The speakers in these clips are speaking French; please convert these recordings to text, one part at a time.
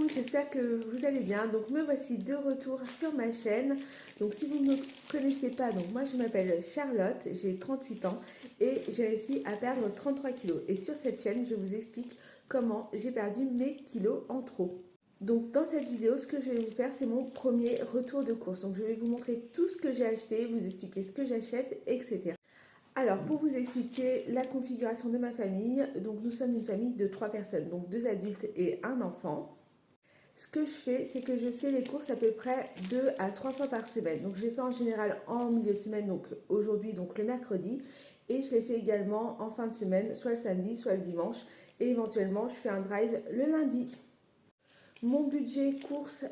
j'espère que vous allez bien. Donc me voici de retour sur ma chaîne. Donc si vous ne me connaissez pas, donc moi je m'appelle Charlotte, j'ai 38 ans et j'ai réussi à perdre 33 kilos. Et sur cette chaîne, je vous explique comment j'ai perdu mes kilos en trop. Donc dans cette vidéo, ce que je vais vous faire, c'est mon premier retour de course. Donc je vais vous montrer tout ce que j'ai acheté, vous expliquer ce que j'achète, etc. Alors, pour vous expliquer la configuration de ma famille, donc nous sommes une famille de 3 personnes, donc 2 adultes et un enfant. Ce que je fais, c'est que je fais les courses à peu près 2 à 3 fois par semaine. Donc, je les fais en général en milieu de semaine, donc aujourd'hui, donc le mercredi. Et je les fais également en fin de semaine, soit le samedi, soit le dimanche. Et éventuellement, je fais un drive le lundi. Mon budget course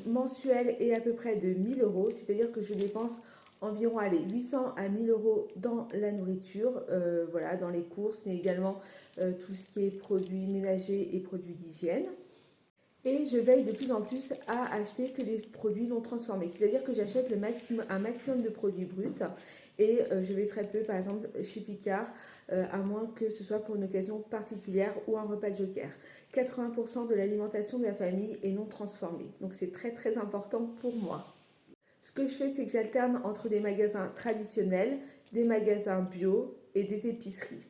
mensuel est à peu près de 1000 euros, c'est-à-dire que je dépense environ 800 à 1000 euros dans la nourriture, voilà, dans les courses, mais également tout ce qui est produits ménagers et produits d'hygiène. Et je veille de plus en plus à acheter que des produits non transformés. C'est-à-dire que j'achète un maximum de produits bruts et je vais très peu, par exemple, chez Picard, à moins que ce soit pour une occasion particulière ou un repas de joker. 80% de l'alimentation de la famille est non transformée. Donc c'est très très important pour moi. Ce que je fais, c'est que j'alterne entre des magasins traditionnels, des magasins bio et des épiceries.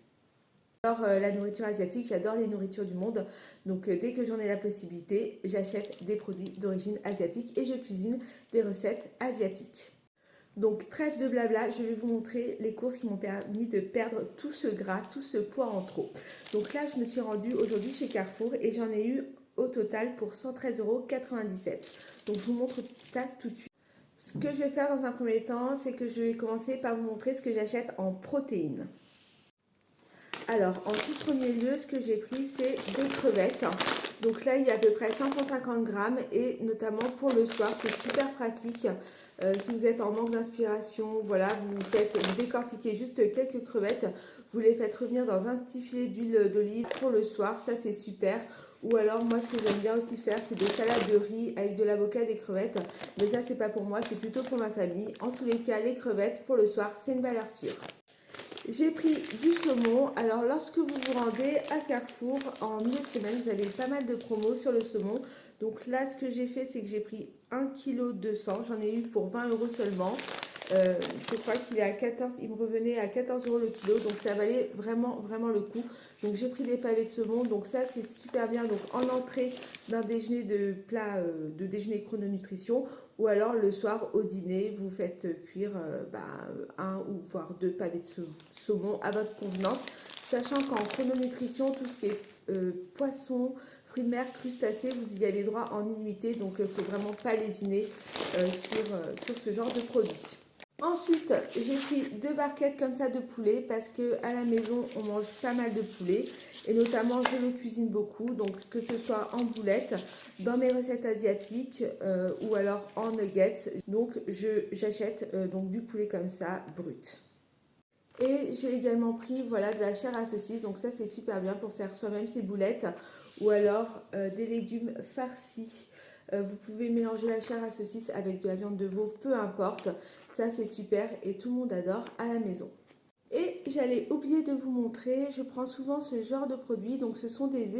J'adore la nourriture asiatique, j'adore les nourritures du monde, donc dès que j'en ai la possibilité, j'achète des produits d'origine asiatique et je cuisine des recettes asiatiques. Donc trêve de blabla, je vais vous montrer les courses qui m'ont permis de perdre tout ce gras, tout ce poids en trop. Donc là, je me suis rendue aujourd'hui chez Carrefour et j'en ai eu au total pour 113,97 €. Donc je vous montre ça tout de suite. Ce que je vais faire dans un premier temps, c'est que je vais commencer par vous montrer ce que j'achète en protéines. Alors, en tout premier lieu, ce que j'ai pris, c'est des crevettes. Donc là, il y a à peu près 550 grammes et notamment pour le soir, c'est super pratique. Si vous êtes en manque d'inspiration, voilà, vous décortiquez juste quelques crevettes, vous les faites revenir dans un petit filet d'huile d'olive pour le soir, ça c'est super. Ou alors, moi, ce que j'aime bien aussi faire, c'est des salades de riz avec de l'avocat et des crevettes. Mais ça, c'est pas pour moi, c'est plutôt pour ma famille. En tous les cas, les crevettes, pour le soir, c'est une valeur sûre. J'ai pris du saumon. Alors lorsque vous vous rendez à Carrefour en milieu de semaine, vous avez pas mal de promos sur le saumon. Donc là, ce que j'ai fait, c'est que j'ai pris 1,2 kg. J'en ai eu pour 20 € seulement. Je crois qu'il est à 14, il me revenait à 14 € le kilo, donc ça valait vraiment vraiment le coup. Donc j'ai pris des pavés de saumon, donc ça c'est super bien. Donc en entrée d'un déjeuner de plat de déjeuner chrononutrition, ou alors le soir au dîner, vous faites cuire un ou voire deux pavés de saumon à votre convenance, sachant qu'en chrononutrition, tout ce qui est poisson, fruits de mer, crustacés, vous y avez droit en illimité, donc il ne faut vraiment pas lésiner sur ce genre de produit. Ensuite, j'ai pris 2 barquettes comme ça de poulet parce que à la maison on mange pas mal de poulet et notamment je le cuisine beaucoup, donc que ce soit en boulettes, dans mes recettes asiatiques ou alors en nuggets. Donc j'achète donc du poulet comme ça brut. Et j'ai également pris voilà, de la chair à saucisse, donc ça c'est super bien pour faire soi-même ses boulettes ou alors des légumes farcis. Vous pouvez mélanger la chair à saucisse avec de la viande de veau, peu importe, ça c'est super et tout le monde adore à la maison. Et j'allais oublier de vous montrer, je prends souvent ce genre de produit, donc ce sont des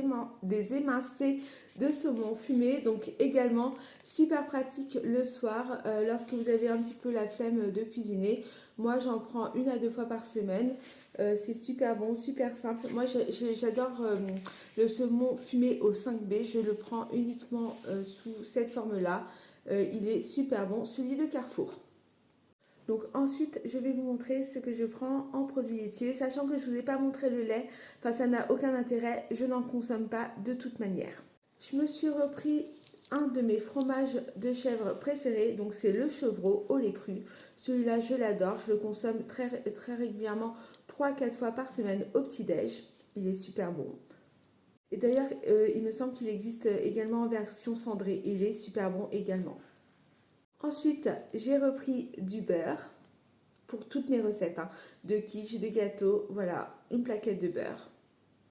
émincés de saumon fumé, donc également super pratique le soir lorsque vous avez un petit peu la flemme de cuisiner. Moi j'en prends 1 à 2 fois par semaine, c'est super bon, super simple. Moi j'adore le saumon fumé au 5B, je le prends uniquement sous cette forme-là, il est super bon, celui de Carrefour. Donc ensuite, je vais vous montrer ce que je prends en produits laitiers, sachant que je ne vous ai pas montré le lait, enfin ça n'a aucun intérêt, je n'en consomme pas de toute manière. Je me suis repris un de mes fromages de chèvre préférés, donc c'est le chevreau au lait cru. Celui-là, je l'adore, je le consomme très, très régulièrement, 3-4 fois par semaine au petit-déj. Il est super bon. Et d'ailleurs, il me semble qu'il existe également en version cendrée, il est super bon également. Ensuite, j'ai repris du beurre pour toutes mes recettes, hein, de quiche, de gâteau, voilà, une plaquette de beurre.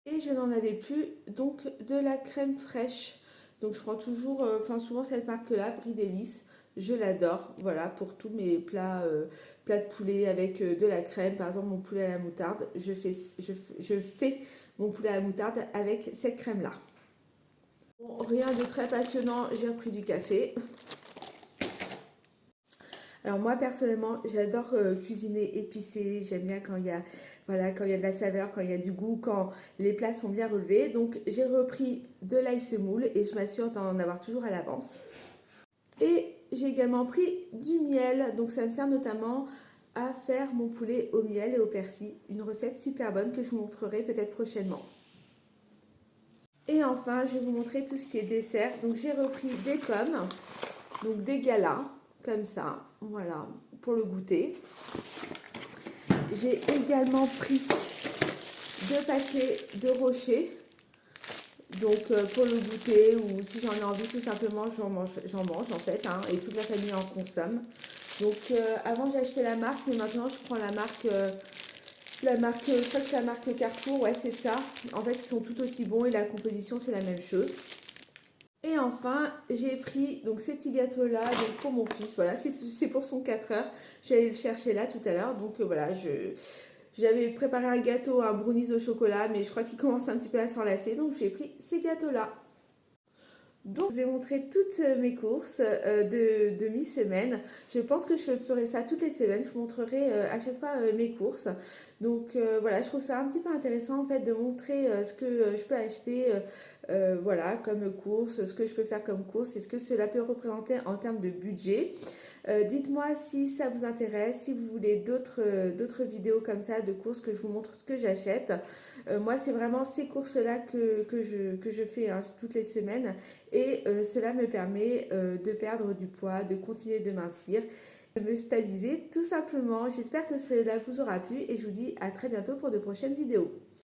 Et je n'en avais plus, donc de la crème fraîche. Donc je prends toujours, souvent cette marque-là, Brie Délice, je l'adore, voilà, pour tous mes plats de poulet avec de la crème. Par exemple, mon poulet à la moutarde, je fais mon poulet à la moutarde avec cette crème-là. Mon rien de très passionnant, j'ai repris du café. Alors moi personnellement j'adore cuisiner épicé, j'aime bien quand il y a, voilà, quand il y a de la saveur, quand il y a du goût, quand les plats sont bien relevés. Donc j'ai repris de l'ail semoule et je m'assure d'en avoir toujours à l'avance. Et j'ai également pris du miel, donc ça me sert notamment à faire mon poulet au miel et au persil, une recette super bonne que je vous montrerai peut-être prochainement. Et enfin, je vais vous montrer tout ce qui est dessert. Donc j'ai repris des pommes, donc des galas, comme ça, voilà, pour le goûter. J'ai également pris 2 paquets de rochers, donc pour le goûter ou si j'en ai envie tout simplement j'en mange en fait, hein, et toute la famille en consomme. Donc avant j'ai acheté la marque, mais maintenant je prends la marque, je crois que c'est la marque Carrefour, ouais c'est ça. En fait ils sont tout aussi bons et la composition c'est la même chose. Et enfin, j'ai pris donc ces petits gâteaux-là donc pour mon fils. Voilà, c'est pour son 4 heures. Je vais aller le chercher là tout à l'heure. Donc voilà, j'avais préparé un gâteau, un brownies au chocolat, mais je crois qu'il commence un petit peu à s'enlacer. Donc j'ai pris ces gâteaux-là. Donc, je vous ai montré toutes mes courses de mi-semaine. Je pense que je ferai ça toutes les semaines. Je vous montrerai à chaque fois mes courses. Donc voilà, je trouve ça un petit peu intéressant en fait de montrer ce que je peux acheter voilà, comme course, ce que je peux faire comme course et ce que cela peut représenter en termes de budget. Dites-moi si ça vous intéresse, si vous voulez d'autres vidéos comme ça de courses que je vous montre ce que j'achète. Moi, c'est vraiment ces courses-là que je fais hein, toutes les semaines et cela me permet de perdre du poids, de continuer de mincir, de me stabiliser tout simplement. J'espère que cela vous aura plu et je vous dis à très bientôt pour de prochaines vidéos.